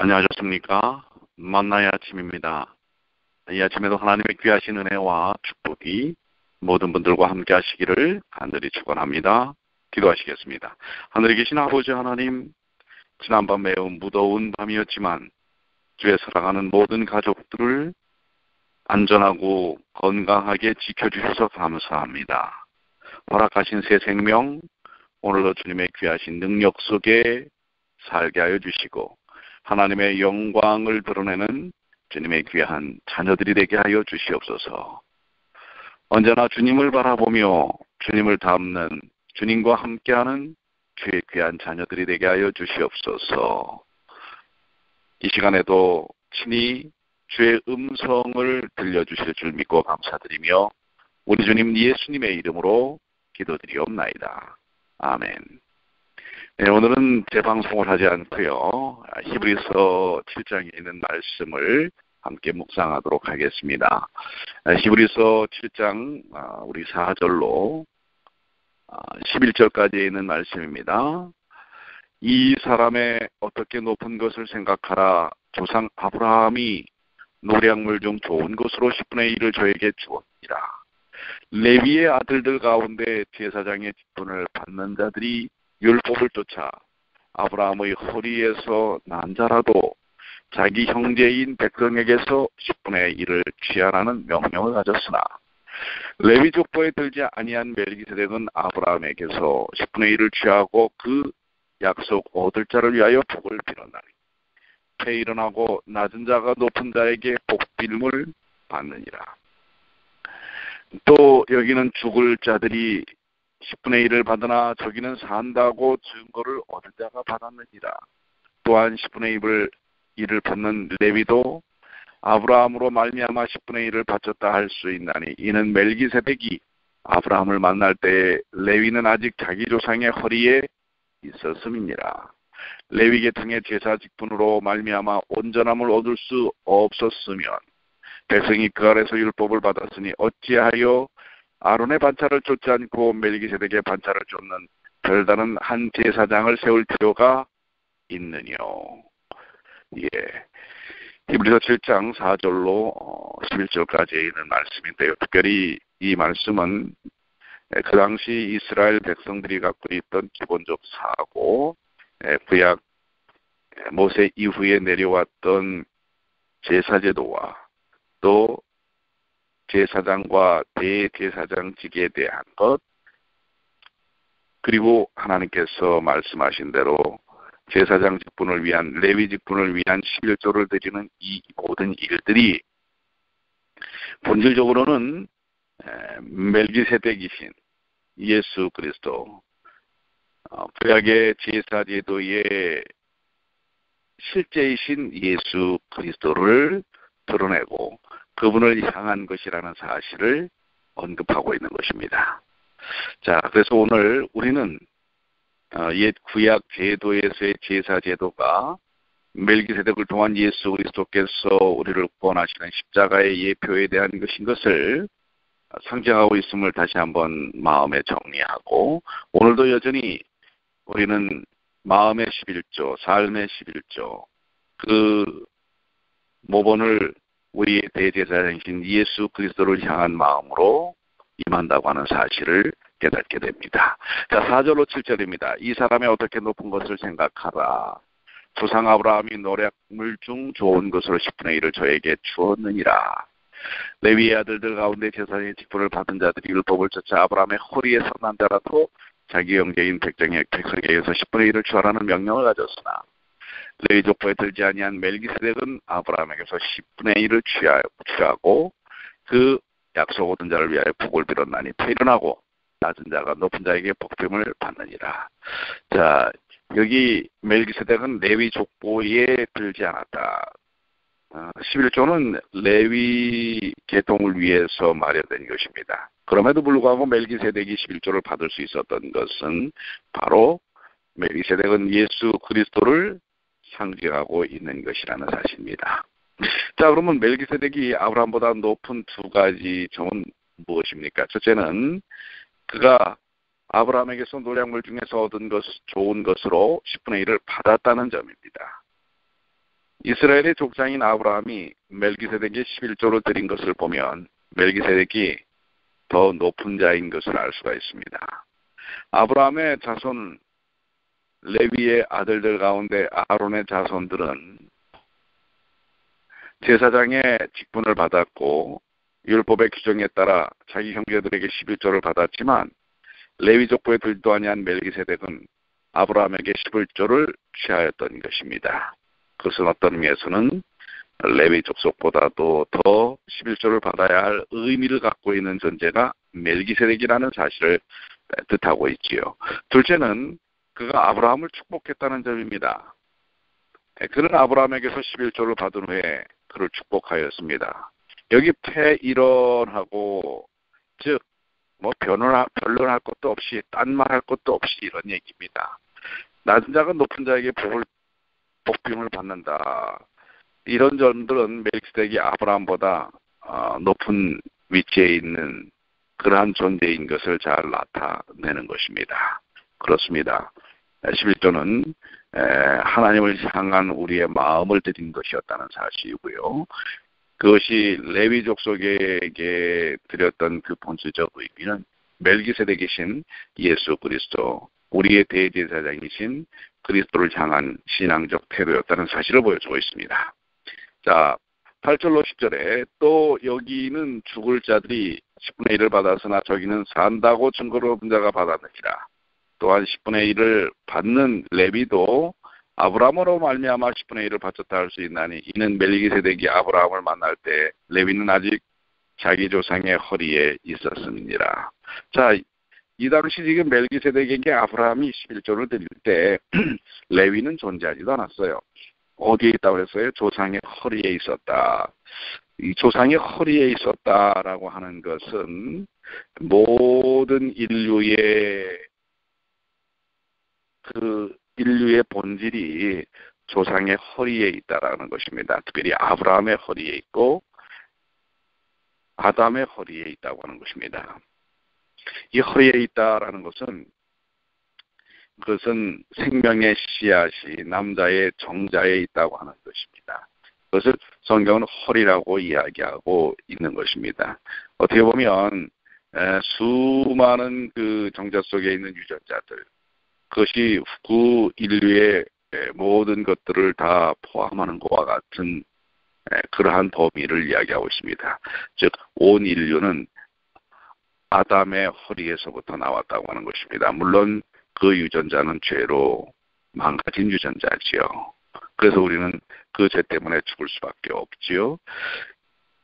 안녕하셨습니까? 만나의 아침입니다. 이 아침에도 하나님의 귀하신 은혜와 축복이 모든 분들과 함께 하시기를 간절히 축원합니다. 기도하시겠습니다. 하늘에 계신 아버지 하나님, 지난밤 매우 무더운 밤이었지만 주의 사랑하는 모든 가족들을 안전하고 건강하게 지켜주셔서 감사합니다. 허락하신 새 생명, 오늘도 주님의 귀하신 능력 속에 살게 하여 주시고 하나님의 영광을 드러내는 주님의 귀한 자녀들이 되게 하여 주시옵소서. 언제나 주님을 바라보며 주님을 닮는 주님과 함께하는 주의 귀한 자녀들이 되게 하여 주시옵소서. 이 시간에도 친히 주의 음성을 들려주실 줄 믿고 감사드리며 우리 주님 예수님의 이름으로 기도드리옵나이다. 아멘. 네, 오늘은 재방송을 하지 않고요. 히브리서 7장에 있는 말씀을 함께 묵상하도록 하겠습니다. 히브리서 7장 우리 4절로 11절까지 있는 말씀입니다. 이 사람의 어떻게 높은 것을 생각하라. 조상 아브라함이 노량물 중 좋은 것으로 10분의 1을 저에게 주었니라. 레위의 아들들 가운데 제사장의 직분을 받는 자들이 율법을 쫓아 아브라함의 허리에서 난 자라도 자기 형제인 백성에게서 10분의 1을 취하라는 명령을 가졌으나 레위 족보에 들지 아니한 멜기세덱은 아브라함에게서 10분의 1을 취하고 그 약속 얻을 자를 위하여 복을 빌었나니 폐 일어나고 낮은 자가 높은 자에게 복빌물 받느니라. 또 여기는 죽을 자들이 10분의 1을 받으나 저기는 산다고 증거를 얻은 자가 받았느니라. 또한 10분의 1을 받는 레위도 아브라함으로 말미암아 10분의 1을 바쳤다 할 수 있나니 이는 멜기세덱이 아브라함을 만날 때에 레위는 아직 자기 조상의 허리에 있었음이니라. 레위 계통의 제사 직분으로 말미암아 온전함을 얻을 수 없었으면 백성이 그 아래서 율법을 받았으니 어찌하여 아론의 반차를 쫓지 않고 멜기세덱의 반차를 쫓는 별다른 한 제사장을 세울 필요가 있느뇨. 예. 히브리서 7장 4절로 11절까지 있는 말씀인데요. 특별히 이 말씀은 그 당시 이스라엘 백성들이 갖고 있던 기본적 사고, 구약 모세 이후에 내려왔던 제사제도와 또 제사장과 대제사장직에 대한 것, 그리고 하나님께서 말씀하신 대로 제사장 직분을 위한 레위 직분을 위한 11조를 드리는 이 모든 일들이 본질적으로는 멜기세덱이신 예수 그리스도, 구약의 제사제도의 실제이신 예수 그리스도를 드러내고 그분을 향한 것이라는 사실을 언급하고 있는 것입니다. 자, 그래서 오늘 우리는 옛 구약 제도에서의 제사 제도가 멜기세덱을 통한 예수 그리스도께서 우리를 구원하시는 십자가의 예표에 대한 것인 것을 상징하고 있음을 다시 한번 마음에 정리하고, 오늘도 여전히 우리는 마음의 11조, 삶의 11조, 그 모본을 우리의 대제사장이신 예수 그리스도를 향한 마음으로 임한다고 하는 사실을 깨닫게 됩니다. 자, 4절로 7절입니다. 이 사람의 어떻게 높은 것을 생각하라. 조상 아브라함이 노략물 중 좋은 것으로 10분의 1을 저에게 주었느니라. 레위의 아들들 가운데 제사장의 직분을 받은 자들이 율법을 쫓아 아브라함의 허리에서 난 자라도 자기 형제인 백성에게서 10분의 1을 취하라는 명령을 가졌으나 레위 족보에 들지 아니한 멜기세덱은 아브라함에게서 10분의 1을 취하고 그 약속 얻은 자를 위하여 복을 빌었나니 일어나고 낮은 자가 높은 자에게 복됨을 받느니라. 자, 여기 멜기세덱은 레위 족보에 들지 않았다. 11조는 레위 계통을 위해서 마련된 것입니다. 그럼에도 불구하고 멜기세덱이 11조를 받을 수 있었던 것은 바로 멜기세덱은 예수 그리스도를 상징하고 있는 것이라는 사실입니다. 자, 그러면 멜기세덱이 아브라함보다 높은 두 가지 점은 무엇입니까? 첫째는 그가 아브라함에게서 노략물 중에서 얻은 것, 좋은 것으로 10분의 1을 받았다는 점입니다. 이스라엘의 족장인 아브라함이 멜기세덱에게 11조를 드린 것을 보면 멜기세덱이 더 높은 자인 것을 알 수가 있습니다. 아브라함의 자손 레위의 아들들 가운데 아론의 자손들은 제사장의 직분을 받았고 율법의 규정에 따라 자기 형제들에게 11조를 받았지만 레위 족보에 들지도 아니한 멜기세덱은 아브라함에게 11조를 취하였던 것입니다. 그것은 어떤 의미에서는 레위 족속보다도 더 11조를 받아야 할 의미를 갖고 있는 존재가 멜기세덱이라는 사실을 뜻하고 있지요. 둘째는 그가 아브라함을 축복했다는 점입니다. 그는 아브라함에게서 11조를 받은 후에 그를 축복하였습니다. 여기 폐일언하고 즉 변론할 것도 없이 딴 말할 것도 없이 이런 얘기입니다. 낮은 자가 높은 자에게 복빙을 받는다. 이런 점들은 멜기세덱이 아브라함보다 높은 위치에 있는 그러한 존재인 것을 잘 나타내는 것입니다. 그렇습니다. 11조는 하나님을 향한 우리의 마음을 드린 것이었다는 사실이고요. 그것이 레위 족속에게 드렸던 그 본질적 의미는 멜기세덱이신 예수 그리스도, 우리의 대제사장이신 그리스도를 향한 신앙적 태도였다는 사실을 보여주고 있습니다. 자, 8절로 10절에 또 여기는 죽을 자들이 10분의 1을 받았으나 저기는 산다고 증거를 얻은 자가 받았느니라. 또한 10분의 1을 받는 레위도 아브라함으로 말미암아 10분의 1을 바쳤다 할 수 있나니 이는 멜기세덱이 아브라함을 만날 때 레위는 아직 자기 조상의 허리에 있었음이니라. 자, 이 당시 지금 멜기세덱에게 아브라함이 11조를 드릴 때 레위는 존재하지도 않았어요. 어디에 있다고 했어요? 조상의 허리에 있었다. 이 조상의 허리에 있었다라고 하는 것은 모든 인류의 본질이 조상의 허리에 있다라는 것입니다. 특별히 아브라함의 허리에 있고 아담의 허리에 있다고 하는 것입니다. 이 허리에 있다라는 것은 그것은 생명의 씨앗이 남자의 정자에 있다고 하는 것입니다. 그것을 성경은 허리라고 이야기하고 있는 것입니다. 어떻게 보면 수많은 그 정자 속에 있는 유전자들, 그것이 구 인류의 모든 것들을 다 포함하는 것과 같은 그러한 범위를 이야기하고 있습니다. 즉, 온 인류는 아담의 허리에서부터 나왔다고 하는 것입니다. 물론 그 유전자는 죄로 망가진 유전자지요. 그래서 우리는 그 죄 때문에 죽을 수밖에 없지요.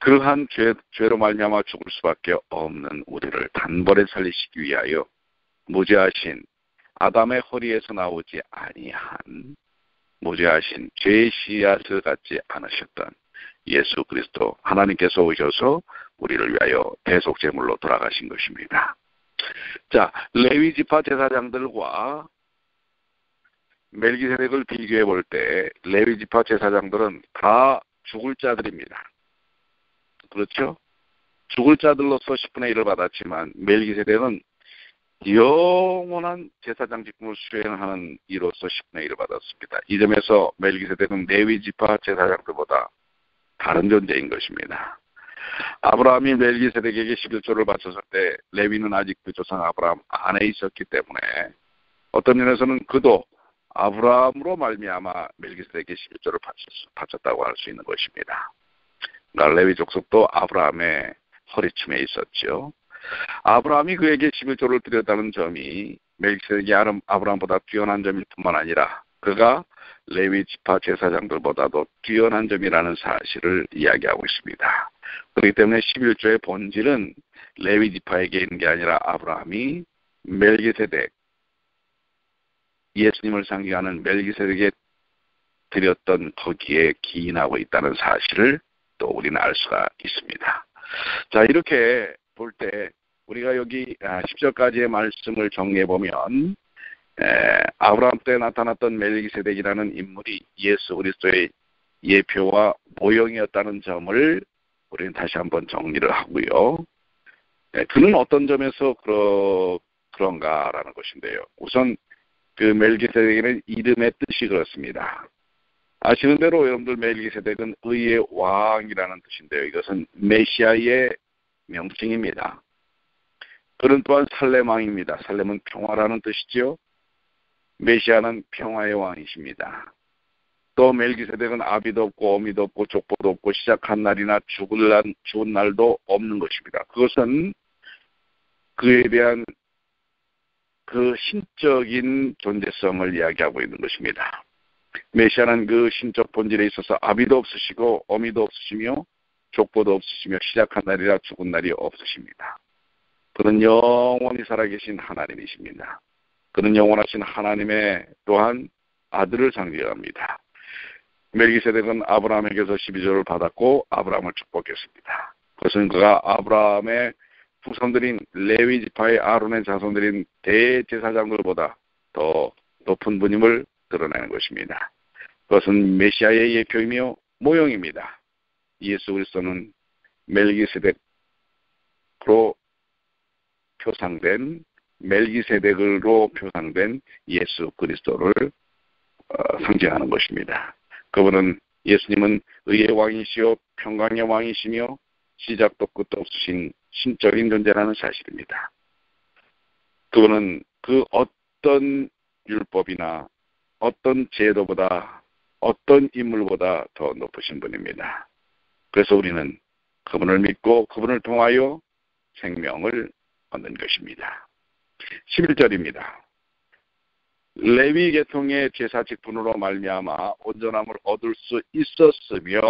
그러한 죄로 말미암아 죽을 수밖에 없는 우리를 단번에 살리시기 위하여 무죄하신 아담의 허리에서 나오지 아니한 무죄하신 죄의 씨앗을 갖지 않으셨던 예수 그리스도 하나님께서 오셔서 우리를 위하여 대속제물로 돌아가신 것입니다. 자, 레위 지파 제사장들과 멜기세덱을 비교해 볼 때 레위 지파 제사장들은 다 죽을 자들입니다. 그렇죠? 죽을 자들로서 10분의 1을 받았지만 멜기세덱은 영원한 제사장 직분을 수행하는 이로서 10분의 1을 받았습니다. 이 점에서 멜기세덱은 레위 지파 제사장들보다 다른 존재인 것입니다. 아브라함이 멜기세덱에게 11조를 바쳤을 때 레위는 아직 그 조상 아브라함 안에 있었기 때문에 어떤 면에서는 그도 아브라함으로 말미암아 멜기세덱에게 11조를 바쳤다고 할 수 있는 것입니다. 그러니까 레위 족속도 아브라함의 허리춤에 있었죠. 아브라함이 그에게 11조를 드렸다는 점이 멜기세덱이 아브라함보다 뛰어난 점일 뿐만 아니라 그가 레위 지파 제사장들보다도 뛰어난 점이라는 사실을 이야기하고 있습니다. 그렇기 때문에 11조의 본질은 레위 지파에게 있는 게 아니라 아브라함이 멜기세덱, 예수님을 상징하는 멜기세덱에 드렸던 거기에 기인하고 있다는 사실을 또 우리는 알 수가 있습니다. 자, 이렇게 볼 때 우리가 여기 10절까지의 말씀을 정리해보면 아브라함 때 나타났던 멜기세덱이라는 인물이 예수 그리스도의 예표와 모형이었다는 점을 우리는 다시 한번 정리를 하고요. 그는 어떤 점에서 그런가라는 것인데요. 우선 그 멜기세덱에는 이름의 뜻이 그렇습니다. 아시는 대로 여러분들 멜기세덱은 의의 왕이라는 뜻인데요. 이것은 메시아의 명칭입니다. 그는 또한 살렘 왕입니다. 살렘은 평화라는 뜻이지요. 메시아는 평화의 왕이십니다. 또 멜기세덱은 아비도 없고 어미도 없고 족보도 없고 시작한 날이나 죽은 날도 없는 것입니다. 그것은 그에 대한 그 신적인 존재성을 이야기하고 있는 것입니다. 메시아는 그 신적 본질에 있어서 아비도 없으시고 어미도 없으시며 족보도 없으시며 시작한 날이라 죽은 날이 없으십니다. 그는 영원히 살아계신 하나님이십니다. 그는 영원하신 하나님의 또한 아들을 상징합니다. 멜기세덱은 아브라함에게서 12조를 받았고 아브라함을 축복했습니다. 그것은 그가 아브라함의 후손들인 레위 지파의 아론의 자손들인 대제사장들보다 더 높은 분임을 드러내는 것입니다. 그것은 메시아의 예표이며 모형입니다. 예수 그리스도는 멜기세덱으로 표상된 멜기세덱으로 표상된 예수 그리스도를 상징하는 것입니다. 그분은 예수님은 의의 왕이시요 평강의 왕이시며 시작도 끝도 없으신 신적인 존재라는 사실입니다. 그분은 그 어떤 율법이나 어떤 제도보다 어떤 인물보다 더 높으신 분입니다. 그래서 우리는 그분을 믿고 그분을 통하여 생명을 얻는 것입니다. 11절입니다. 레위 계통의 제사 직분으로 말미암아 온전함을 얻을 수 있었으면,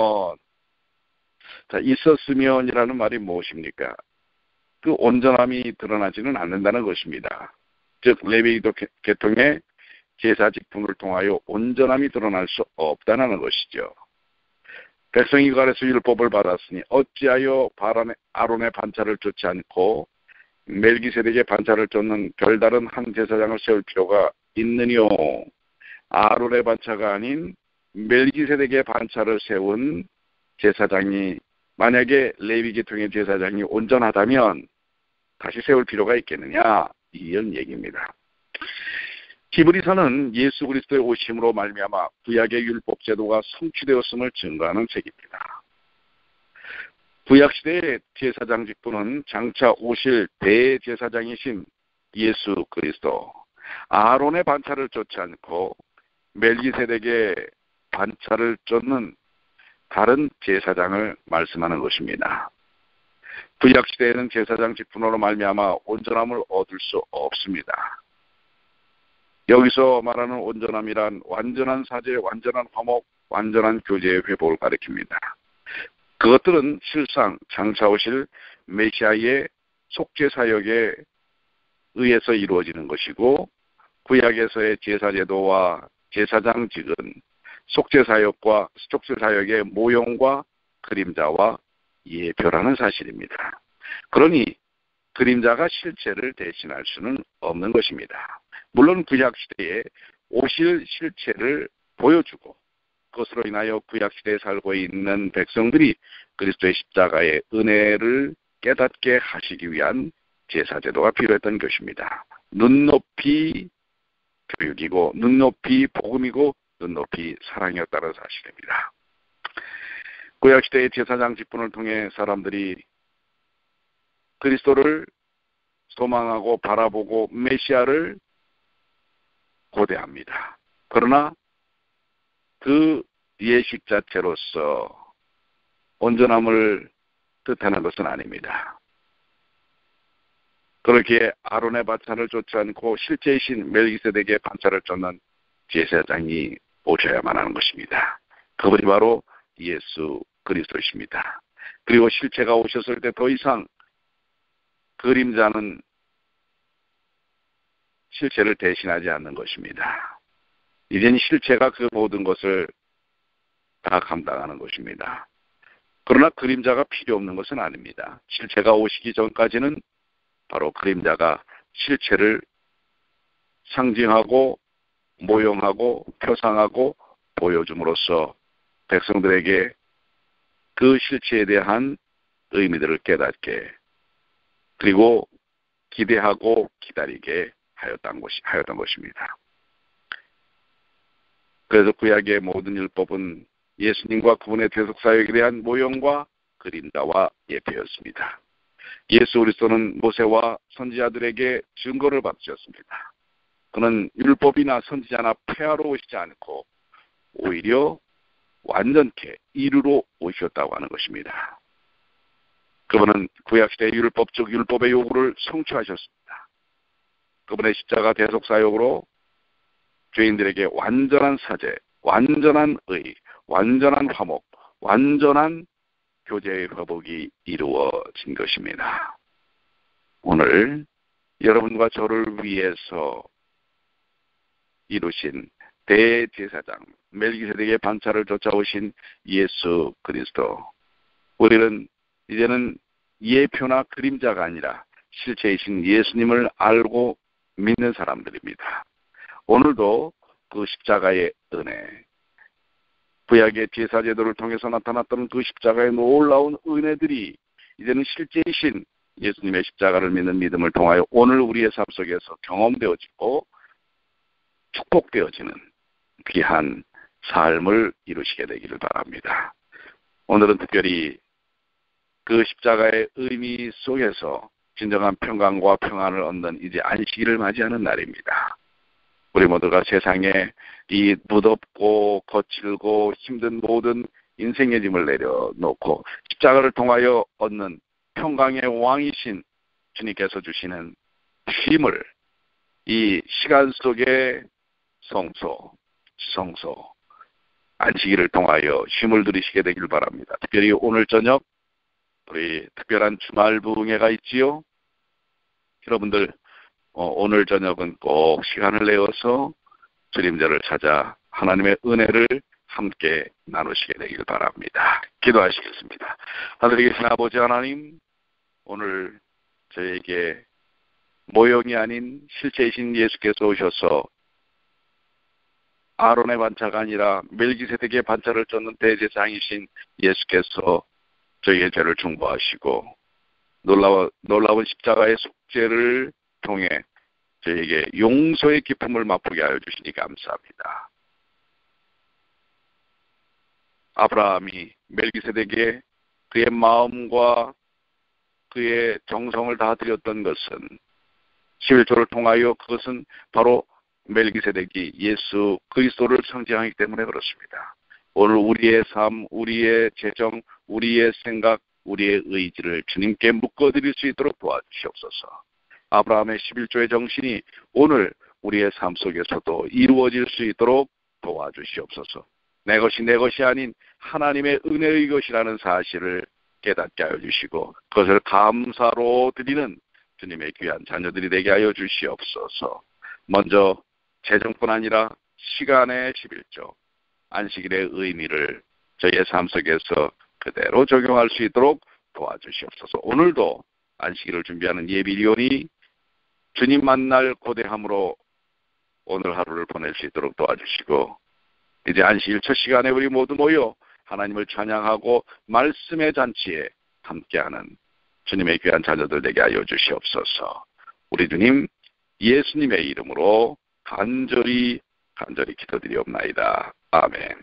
자, 있었으면이라는 말이 무엇입니까? 그 온전함이 드러나지는 않는다는 것입니다. 즉 레위 계통의 제사 직분을 통하여 온전함이 드러날 수 없다는 것이죠. 백성이 그 아래서 율법을 받았으니 어찌하여 아론의 반차를 쫓지 않고 멜기세덱의 반차를 쫓는 별다른 한 제사장을 세울 필요가 있느뇨. 아론의 반차가 아닌 멜기세덱의 반차를 세운 제사장이 만약에 레위 계통의 제사장이 온전하다면 다시 세울 필요가 있겠느냐, 이런 얘기입니다. 히브리서는 예수 그리스도의 오심으로 말미암아 구약의 율법 제도가 성취되었음을 증거하는 책입니다. 구약시대의 제사장 직분은 장차 오실 대제사장이신 예수 그리스도, 아론의 반차를 쫓지 않고 멜기세덱의 반차를 쫓는 다른 제사장을 말씀하는 것입니다. 구약시대에는 제사장 직분으로 말미암아 온전함을 얻을 수 없습니다. 여기서 말하는 온전함이란 완전한 사죄, 완전한 화목, 완전한 교제의 회복을 가리킵니다. 그것들은 실상 장차 오실 메시아의 속죄사역에 의해서 이루어지는 것이고, 구약에서의 제사제도와 제사장직은 속죄사역의 모형과 그림자와 예표라는 사실입니다. 그러니 그림자가 실체를 대신할 수는 없는 것입니다. 물론 구약시대에 오실 실체를 보여주고 그것으로 인하여 구약시대에 살고 있는 백성들이 그리스도의 십자가의 은혜를 깨닫게 하시기 위한 제사제도가 필요했던 것입니다. 눈높이 교육이고 눈높이 복음이고 눈높이 사랑이었다는 사실입니다. 구약시대의 제사장 직분을 통해 사람들이 그리스도를 소망하고 바라보고 메시아를 고대합니다. 그러나 그 예식 자체로서 온전함을 뜻하는 것은 아닙니다. 그렇게 아론의 반차를 쫓지 않고 실제이신 멜기세덱의 반차를 쫓는 제사장이 오셔야만 하는 것입니다. 그분이 바로 예수 그리스도이십니다. 그리고 실체가 오셨을 때 더 이상 그림자는 실체를 대신하지 않는 것입니다. 이제는 실체가 그 모든 것을 다 감당하는 것입니다. 그러나 그림자가 필요 없는 것은 아닙니다. 실체가 오시기 전까지는 바로 그림자가 실체를 상징하고 모형하고 표상하고 보여줌으로써 백성들에게 그 실체에 대한 의미들을 깨닫게 그리고 기대하고 기다리게 하였던 것입니다. 그래서 구약의 모든 율법은 예수님과 그분의 대속사역에 대한 모형과 그림자와 예표였습니다. 예수 그리스도는 모세와 선지자들에게 증거를 받으셨습니다. 그는 율법이나 선지자나 폐하러 오시지 않고 오히려 완전케 이루러 오셨다고 하는 것입니다. 그분은 구약시대의 율법적 율법의 요구를 성취하셨습니다. 그분의 십자가 대속사역으로 죄인들에게 완전한 사죄, 완전한 의, 완전한 화목, 완전한 교제의 회복이 이루어진 것입니다. 오늘 여러분과 저를 위해서 이루신 대제사장 멜기세덱의 반차를 쫓아오신 예수 그리스도, 우리는 이제는 예표나 그림자가 아니라 실체이신 예수님을 알고 믿는 사람들입니다. 오늘도 그 십자가의 은혜, 구약의 제사제도를 통해서 나타났던 그 십자가의 놀라운 은혜들이 이제는 실제이신 예수님의 십자가를 믿는 믿음을 통하여 오늘 우리의 삶 속에서 경험되어지고 축복되어지는 귀한 삶을 이루시게 되기를 바랍니다. 오늘은 특별히 그 십자가의 의미 속에서 진정한 평강과 평안을 얻는 이제 안식일을 맞이하는 날입니다. 우리 모두가 세상에 이 무덥고 거칠고 힘든 모든 인생의 짐을 내려놓고 십자가를 통하여 얻는 평강의 왕이신 주님께서 주시는 쉼을 이 시간 속에 성소, 안식일을 통하여 쉼을 누리시게 되길 바랍니다. 특별히 오늘 저녁 우리 특별한 주말 부흥회가 있지요. 여러분들 오늘 저녁은 꼭 시간을 내어서 주님들을 찾아 하나님의 은혜를 함께 나누시게 되길 바랍니다. 기도하시겠습니다. 하늘에 계신 아버지 하나님, 오늘 저에게 모형이 아닌 실체이신 예수께서 오셔서 아론의 반차가 아니라 멜기세덱의 반차를 쫓는 대제사장이신 예수께서 저희의 죄를 중보하시고 놀라운 십자가의 속죄를 통해 저에게 용서의 기쁨을 맛보게 하여 주시니 감사합니다. 아브라함이 멜기세덱에게 그의 마음과 그의 정성을 다 드렸던 것은 11조를 통하여 그것은 바로 멜기세덱이 예수 그리스도를 상징하기 때문에 그렇습니다. 오늘 우리의 삶, 우리의 재정, 우리의 생각, 우리의 의지를 주님께 묶어드릴 수 있도록 도와주시옵소서. 아브라함의 11조의 정신이 오늘 우리의 삶 속에서도 이루어질 수 있도록 도와주시옵소서. 내 것이 내 것이 아닌 하나님의 은혜의 것이라는 사실을 깨닫게 하여 주시고 그것을 감사로 드리는 주님의 귀한 자녀들이 되게 하여 주시옵소서. 먼저 재정뿐 아니라 시간의 11조, 안식일의 의미를 저희의 삶 속에서 그대로 적용할 수 있도록 도와주시옵소서. 오늘도 안식일을 준비하는 예비리온이 주님 만날 고대함으로 오늘 하루를 보낼 수 있도록 도와주시고 이제 안식일 첫 시간에 우리 모두 모여 하나님을 찬양하고 말씀의 잔치에 함께하는 주님의 귀한 자녀들 되게 하여 주시옵소서. 우리 주님 예수님의 이름으로 간절히 기도드리옵나이다. 아멘.